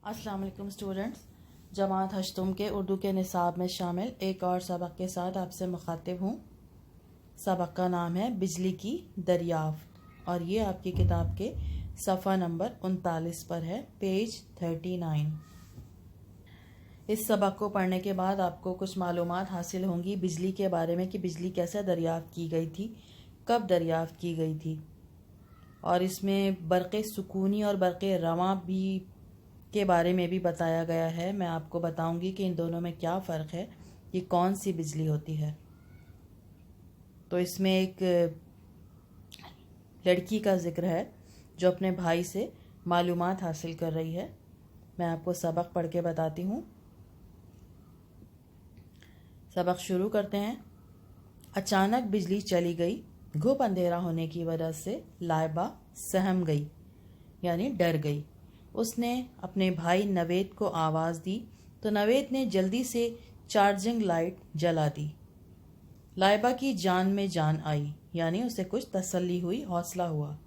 अस्सलाम वालेकुम स्टूडेंट्स, जमात हश्तुम के उर्दू के निसाब में शामिल एक और सबक के साथ आपसे मुखातिब हूँ। सबक का नाम है बिजली की दरियाफ्त और ये आपकी किताब के सफ़ा नंबर 39 पर है, पेज 39। इस सबक को पढ़ने के बाद आपको कुछ मालूमात हासिल होंगी बिजली के बारे में कि बिजली कैसे दरियाफ्त की गई थी, कब दरियाफ्त की गई थी, और इसमें बरक़े सुकूनी और बरक़े रवां भी के बारे में भी बताया गया है। मैं आपको बताऊंगी कि इन दोनों में क्या फ़र्क है, ये कौन सी बिजली होती है। तो इसमें एक लड़की का ज़िक्र है जो अपने भाई से मालूमात हासिल कर रही है। मैं आपको सबक पढ़ के बताती हूँ। सबक शुरू करते हैं। अचानक बिजली चली गई। घुप अंधेरा होने की वजह से लाइबा सहम गई, यानी डर गई। उसने अपने भाई नवेद को आवाज़ दी तो नवेद ने जल्दी से चार्जिंग लाइट जला दी। लाइबा की जान में जान आई, यानी उसे कुछ तसल्ली हुई, हौसला हुआ।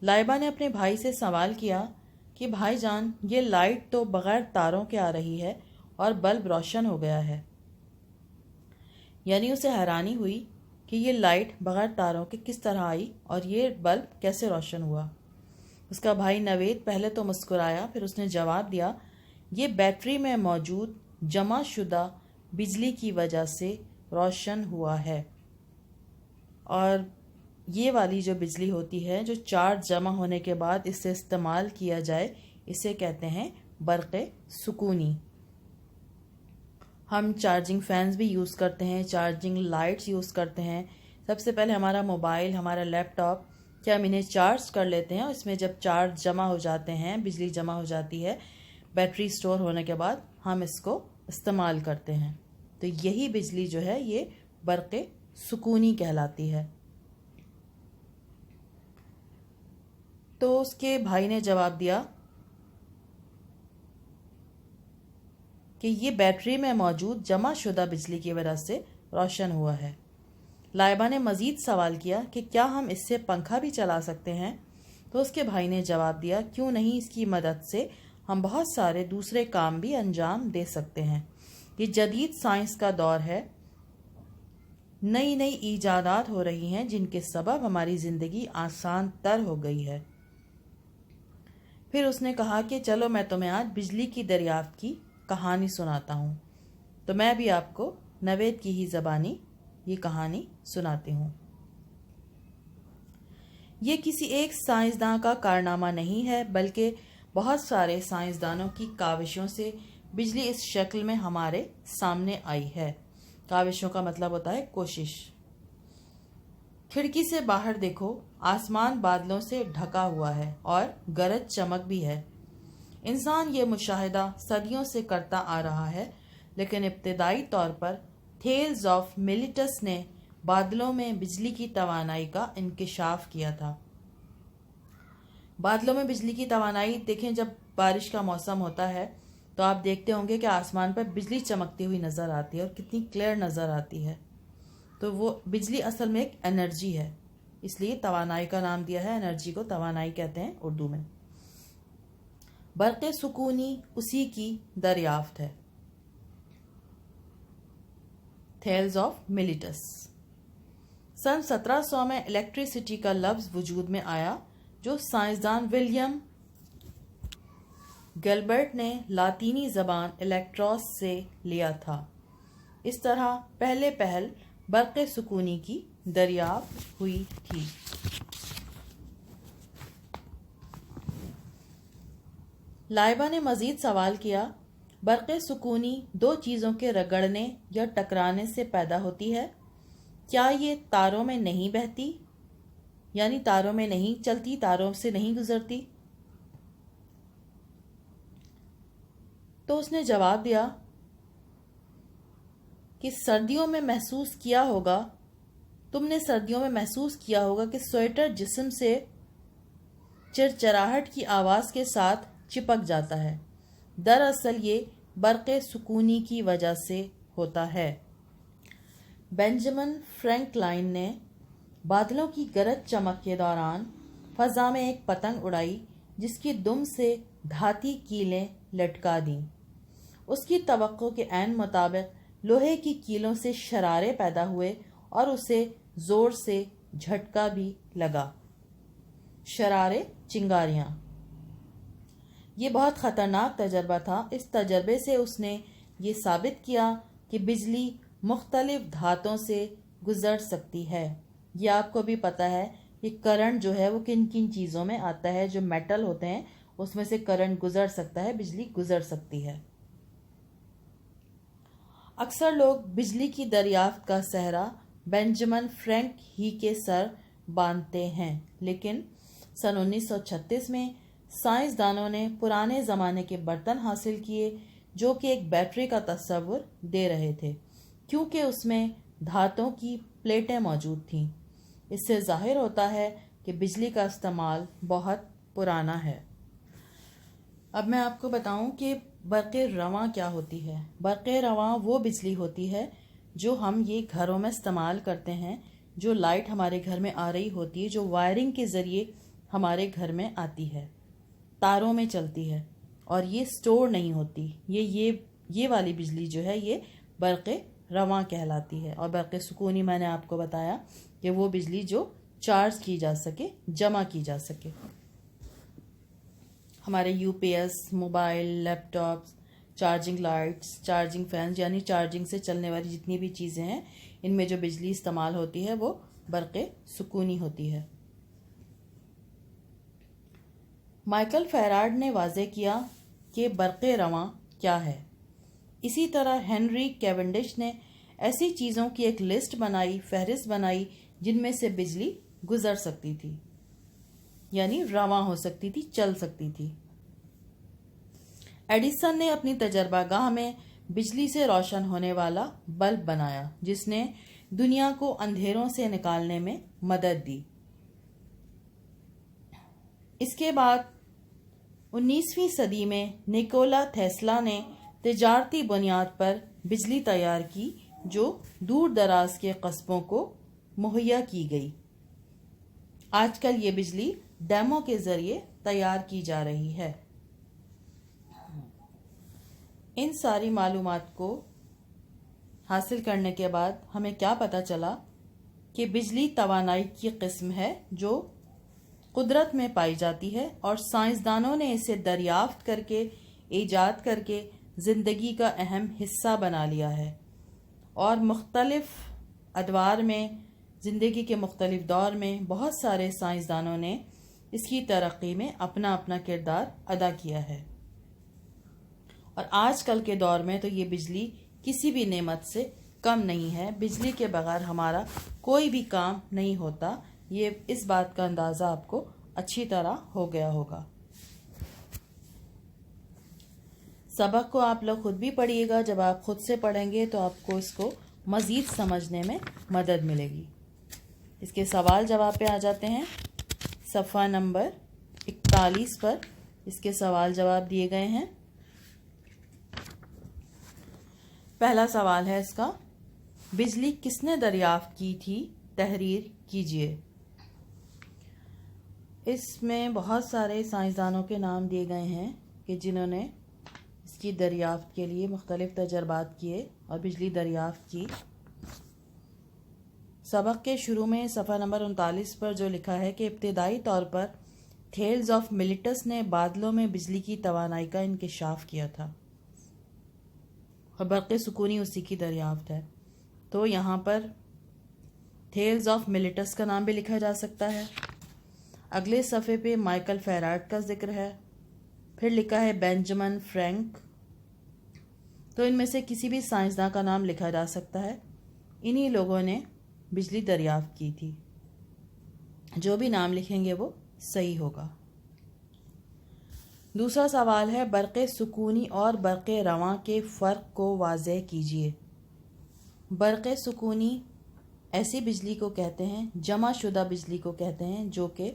लाइबा ने अपने भाई से सवाल किया कि भाईजान, ये लाइट तो बग़ैर तारों के आ रही है और बल्ब रोशन हो गया है। यानी उसे हैरानी हुई कि ये लाइट बग़ैर तारों के किस तरह आई और ये बल्ब कैसे रोशन हुआ। उसका भाई नवेद पहले तो मुस्कुराया, फिर उसने जवाब दिया, ये बैटरी में मौजूद जमा शुदा बिजली की वजह से रोशन हुआ है। और ये वाली जो बिजली होती है, जो चार्ज जमा होने के बाद इससे इस्तेमाल किया जाए, इसे कहते हैं बरक़े सुकूनी। हम चार्जिंग फैंस भी यूज़ करते हैं, चार्जिंग लाइट्स यूज़ करते हैं। सबसे पहले हमारा मोबाइल, हमारा लैपटॉप, क्या हम इन्हें चार्ज कर लेते हैं और इसमें जब चार्ज जमा हो जाते हैं, बिजली जमा हो जाती है, बैटरी स्टोर होने के बाद हम इसको इस्तेमाल करते हैं। तो यही बिजली जो है ये बरक़े सुकूनी कहलाती है। तो उसके भाई ने जवाब दिया कि ये बैटरी में मौजूद जमा शुदा बिजली की वजह से रोशन हुआ है। लाइबा ने मज़ीद सवाल किया कि क्या हम इससे पंखा भी चला सकते हैं। तो उसके भाई ने जवाब दिया, क्यों नहीं, इसकी मदद से हम बहुत सारे दूसरे काम भी अंजाम दे सकते हैं। ये जदीद साइंस का दौर है, नई नई ईजादात हो रही हैं जिनके सबब हमारी ज़िंदगी आसान तर हो गई है। फिर उसने कहा कि चलो मैं तुम्हें आज बिजली की दरियाफ्त की कहानी सुनाता हूँ। तो मैं भी आपको नवेद की ही ज़बानी ये कहानी सुनाती हूँ। ये किसी एक साइंसदान का कारनामा नहीं है, बल्कि बहुत सारे साइंसदानों की काविशों से बिजली इस शक्ल में हमारे सामने आई है। काविशों का मतलब होता है कोशिश। खिड़की से बाहर देखो, आसमान बादलों से ढका हुआ है और गरज चमक भी है। इंसान ये मुशाहिदा सदियों से करता आ रहा है, लेकिन इब्तदाई तौर पर थेल्स ऑफ मिलिटस ने बादलों में बिजली की तवानाई का इंकिशाफ किया था। बादलों में बिजली की तवानाई देखें, जब बारिश का मौसम होता है तो आप देखते होंगे कि आसमान पर बिजली चमकती हुई नज़र आती है और कितनी क्लियर नज़र आती है। तो वो बिजली असल में एक एनर्जी है, इसलिए तवानाई का नाम दिया है। एनर्जी को तवानाई कहते हैं उर्दू में। बरक़े सुकूनी उसी की दरियाफ्त है। Thales of मिलिटस। सन 1700 में इलेक्ट्रिसिटी का लफ्ज़ वजूद में आया, जो साइंसदान विलियम गिलबर्ट ने लातीनी ज़बान इलेक्ट्रॉस से लिया था। इस तरह पहले पहल बरक़े सुकूनी की दरियाफ्त हुई थी। लाइबा ने मज़ीद सवाल किया, बरक़े सुकूनी दो चीज़ों के रगड़ने या टकराने से पैदा होती है, क्या ये तारों में नहीं बहती, यानी तारों में नहीं चलती, तारों से नहीं गुजरती। तो उसने जवाब दिया कि सर्दियों में महसूस किया होगा, तुमने सर्दियों में महसूस किया होगा कि स्वेटर जिस्म से चिरचराहट की आवाज़ के साथ चिपक जाता है। दरअसल ये बरक़े सुकूनी की वजह से होता है। बेंजामिन फ्रैंकलाइन ने बादलों की गरज चमक के दौरान फ़ज़ा में एक पतंग उड़ाई जिसकी दुम से دھاتی کیلیں لٹکا دیں۔ اس کی توقع کے عین مطابق لوہے کی کیلوں سے شرارے پیدا ہوئے اور اسے زور سے جھٹکا بھی لگا۔ شرارے چنگاریاں۔ یہ بہت خطرناک تجربہ تھا۔ اس تجربے سے اس نے یہ ثابت کیا کہ بجلی مختلف دھاتوں سے گزر سکتی ہے۔ یہ آپ کو بھی پتہ ہے کہ کرنٹ جو ہے وہ کن کن چیزوں میں آتا ہے، جو میٹل ہوتے ہیں اس میں سے کرنٹ گزر سکتا ہے، بجلی گزر سکتی ہے۔ اکثر لوگ بجلی کی دریافت کا سہرا بینجامن فرینک ہی کے سر باندھتے ہیں، لیکن سن 1936 میں سائنسدانوں نے پرانے زمانے کے برتن حاصل کیے جو کہ ایک بیٹری کا تصور دے رہے تھے، کیونکہ اس میں دھاتوں کی پلیٹیں موجود تھیں۔ اس سے ظاہر ہوتا ہے کہ بجلی کا استعمال بہت پرانا ہے۔ اب میں آپ کو بتاؤں کہ برق رواں کیا ہوتی ہے۔ برق رواں وہ بجلی ہوتی ہے جو ہم یہ گھروں میں استعمال کرتے ہیں، جو لائٹ ہمارے گھر میں آ رہی ہوتی ہے، جو وائرنگ کے ذریعے ہمارے گھر میں آتی ہے، تاروں میں چلتی ہے اور یہ سٹور نہیں ہوتی۔ یہ والی بجلی جو ہے یہ برق رواں کہلاتی ہے۔ اور برق سکونی میں نے آپ کو بتایا کہ وہ بجلی جو چارج کی جا سکے، جمع کی جا سکے۔ ہمارے U P S, mobile, laptops, charging lights, charging fans, یعنی چارجنگ سے چلنے والی جتنی بھی چیزیں ہیں، ان میں جو بجلی استعمال ہوتی ہے وہ برق سکونی ہوتی ہے۔ مائیکل فیراڈ نے واضح کیا کہ برق رواں کیا ہے۔ اسی طرح ہنری کیونڈش نے ایسی چیزوں کی ایک لسٹ بنائی، فہرست بنائی جن میں سے بجلی گزر سکتی تھی، یعنی رواں ہو سکتی تھی، چل سکتی تھی۔ ایڈیسن نے اپنی تجربہ گاہ میں بجلی سے روشن ہونے والا بلب بنایا جس نے دنیا کو اندھیروں سے نکالنے میں مدد دی۔ اس کے بعد 19ویں صدی میں نیکولا تیسلا نے تجارتی بنیاد پر بجلی تیار کی جو دور دراز کے قصبوں کو مہیا کی گئی۔ آج کل یہ بجلی ڈیموں کے ذریعے تیار کی جا رہی ہے۔ ان ساری معلومات کو حاصل کرنے کے بعد ہمیں کیا پتہ چلا کہ بجلی توانائی کی قسم ہے جو قدرت میں پائی جاتی ہے، اور سائنسدانوں نے اسے دریافت کر کے، ایجاد کر کے زندگی کا اہم حصہ بنا لیا ہے، اور مختلف ادوار میں، زندگی کے مختلف دور میں بہت سارے سائنسدانوں نے اس کی ترقی میں اپنا اپنا کردار ادا کیا ہے۔ اور آج کل کے دور میں تو یہ بجلی کسی بھی نعمت سے کم نہیں ہے۔ بجلی کے بغیر ہمارا کوئی بھی کام نہیں ہوتا۔ یہ اس بات کا اندازہ آپ کو اچھی طرح ہو گیا ہوگا۔ سبق کو آپ لوگ خود بھی پڑھیے گا۔ جب آپ خود سے پڑھیں گے تو آپ کو اس کو مزید سمجھنے میں مدد ملے گی۔ اس کے سوال جواب پہ آ جاتے ہیں۔ صفحہ نمبر 41 پر اس کے سوال جواب دیے گئے ہیں۔ پہلا سوال ہے اس کا، بجلی کس نے دریافت کی تھی؟ تحریر کیجیے۔ اس میں بہت سارے سائنسدانوں کے نام دیے گئے ہیں کہ جنہوں نے اس کی دریافت کے لیے مختلف تجربات کیے اور بجلی دریافت کی۔ سبق کے شروع میں صفحہ نمبر 39 پر جو لکھا ہے کہ ابتدائی طور پر تھیلز آف ملیٹس نے بادلوں میں بجلی کی توانائی کا انکشاف کیا تھا، اور برق سکونی اسی کی دریافت ہے۔ تو یہاں پر تھیلز آف ملیٹس کا نام بھی لکھا جا سکتا ہے۔ اگلے صفحے پہ مائیکل فیراڈ کا ذکر ہے، پھر لکھا ہے بینجامن فرینک۔ تو ان میں سے کسی بھی سائنسداں کا نام لکھا جا سکتا ہے۔ انہی لوگوں نے بجلی دریافت کی تھی۔ جو بھی نام لکھیں گے وہ صحیح ہوگا۔ دوسرا سوال ہے، برق سکونی اور برق رواں کے فرق کو واضح کیجیے۔ برق سکونی ایسی بجلی کو کہتے ہیں، جمع شدہ بجلی کو کہتے ہیں جو کہ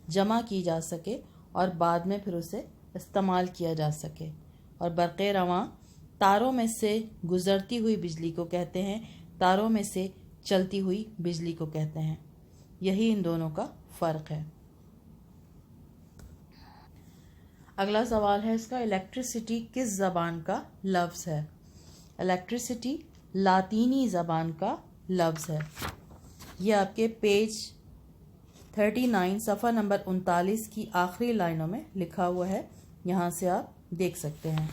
جمع کی جا سکے اور بعد میں پھر اسے استعمال کیا جا سکے، اور برق رواں تاروں میں سے گزرتی ہوئی بجلی کو کہتے ہیں، تاروں میں سے چلتی ہوئی بجلی کو کہتے ہیں۔ یہی ان دونوں کا فرق ہے۔ अगला सवाल है इसका, इलेक्ट्रिसिटी किस ज़बान का लफ्ज़ है? इलेक्ट्रिसिटी लातीनी ज़बान का लफ्ज़ है। ये आपके पेज 39 सफ़ा नंबर 39 की आखिरी लाइनों में लिखा हुआ है, यहाँ से आप देख सकते हैं।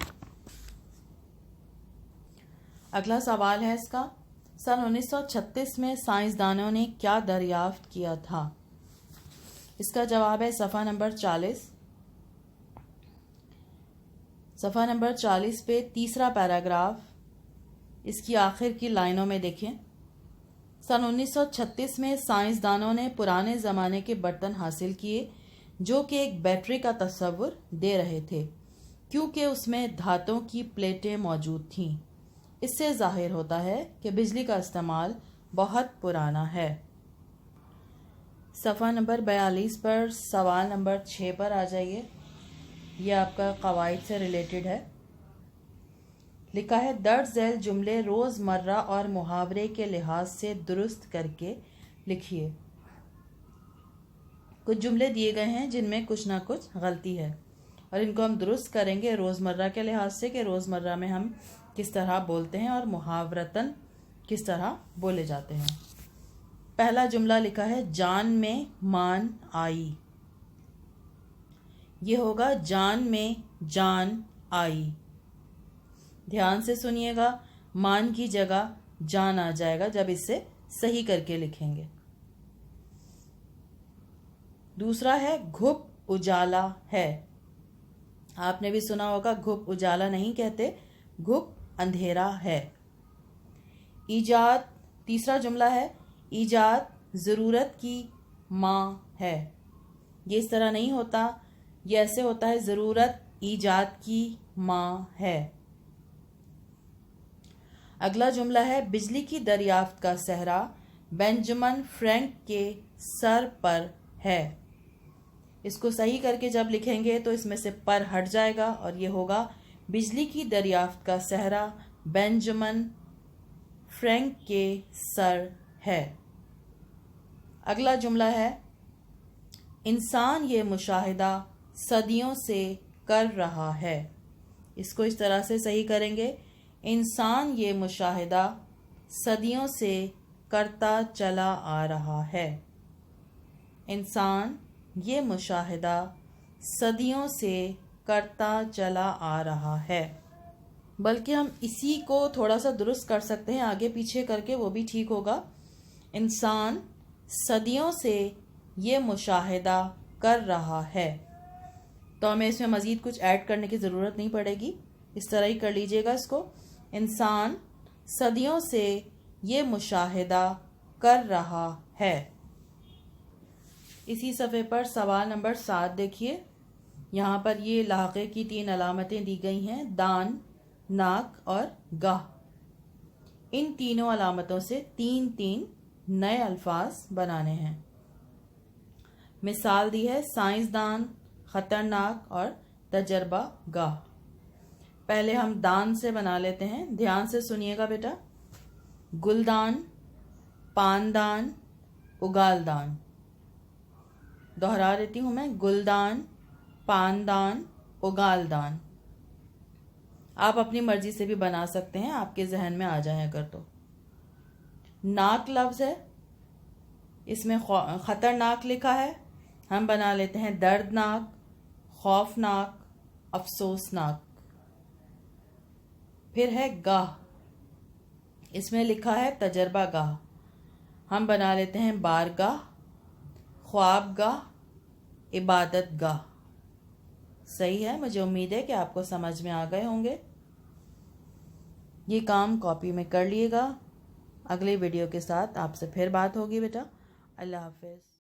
अगला सवाल है इसका, सन 1936 में साइंसदानों ने क्या दरियाफ्त किया था? इसका जवाब है सफ़ा नंबर 40। सफ़ा नंबर 40 पे तीसरा पैराग्राफ, इसकी आखिर की लाइनों में देखें। सन 1936 में साइंसदानों ने पुराने ज़माने के बर्तन हासिल किए जो कि एक बैटरी का तस्वुर दे रहे थे, क्योंकि उसमें धातुओं की प्लेटें मौजूद थीं। इससे ज़ाहिर होता है कि बिजली का इस्तेमाल बहुत पुराना है। सफ़ा नंबर 42 पर सवाल नंबर 6 पर आ जाइए। यह आपका कवाइद से रिलेटेड है। लिखा है, दर्ज झैल जुमले रोज़मर्रा और मुहावरे के लिहाज से दुरुस्त करके लिखिए। कुछ जुमले दिए गए हैं जिनमें कुछ ना कुछ गलती है और इनको हम दुरुस्त करेंगे रोज़मर्रा के लिहाज से कि रोज़मर्रा में हम किस तरह बोलते हैं और मुहावरतन किस तरह बोले जाते हैं। पहला जुमला लिखा है, जान में मान आई। ये होगा जान में जान आई। ध्यान से सुनिएगा, मान की जगह जान आ जाएगा जब इसे सही करके लिखेंगे। दूसरा है, घुप उजाला है। आपने भी सुना होगा, घुप उजाला नहीं कहते, घुप अंधेरा है। ईजाद, तीसरा जुमला है, ईजाद ज़रूरत की माँ है। ये इस तरह नहीं होता, ये ऐसे होता है, ज़रूरत ईजाद की माँ है। अगला जुमला है, बिजली की दरियाफ्त का सहरा बेंजामिन फ्रैंक के सर पर है। इसको सही करके जब लिखेंगे तो इसमें से पर हट जाएगा और ये होगा, बिजली की दरियाफ्त का सहरा बेंजामिन फ्रैंक के सर है। अगला जुमला है, इंसान ये मुशाहिदा सदियों से कर रहा है। इसको इस तरह से सही करेंगे, इंसान ये मुशाहिदा सदियों से करता चला आ रहा है। इंसान ये मुशाहिदा सदियों से करता चला आ रहा है। बल्कि हम इसी को थोड़ा सा दुरुस्त कर सकते हैं, आगे पीछे करके, वो भी ठीक होगा। इंसान सदियों से ये मुशाहिदा कर रहा है। तो हमें इसमें मज़ीद कुछ ऐड करने की ज़रूरत नहीं पड़ेगी, इस तरह ही कर लीजिएगा इसको। इंसान सदियों से ये मुशाहिदा कर रहा है। इसी सफ़े पर सवाल नंबर 7 देखिए। यहाँ पर ये लाक़े की 3 अलामतें दी गई हैं, दान, नाक और गाह। इन तीनों अलामतों से 3-3 नए अल्फाज बनाने हैं। मिसाल दी है, साइंसदान, ख़तरनाक और तजर्बा गाह। पहले हम दान से बना लेते हैं, ध्यान से सुनिएगा बेटा। गुलदान, पानदान, उगालदान। दोहरा देती हूँ मैं, गुलदान, पानदान, उगालदान। आप अपनी मर्जी से भी बना सकते हैं, आपके जहन में आ जाए अगर तो। नाक लफ्ज़ है, इसमें ख़तरनाक लिखा है, हम बना लेते हैं दर्दनाक, खौफनाक, अफसोसनाक। फिर है गाह, इसमें लिखा है तजर्बा गाह, हम बना लेते हैं बारगाह, ख्वाबगाह, इबादत गाह। सही है, मुझे उम्मीद है कि आपको समझ में आ गए होंगे। ये काम कॉपी में कर लिएगा। अगले वीडियो के साथ आपसे फिर बात होगी बेटा। अल्लाह हाफ़िज़।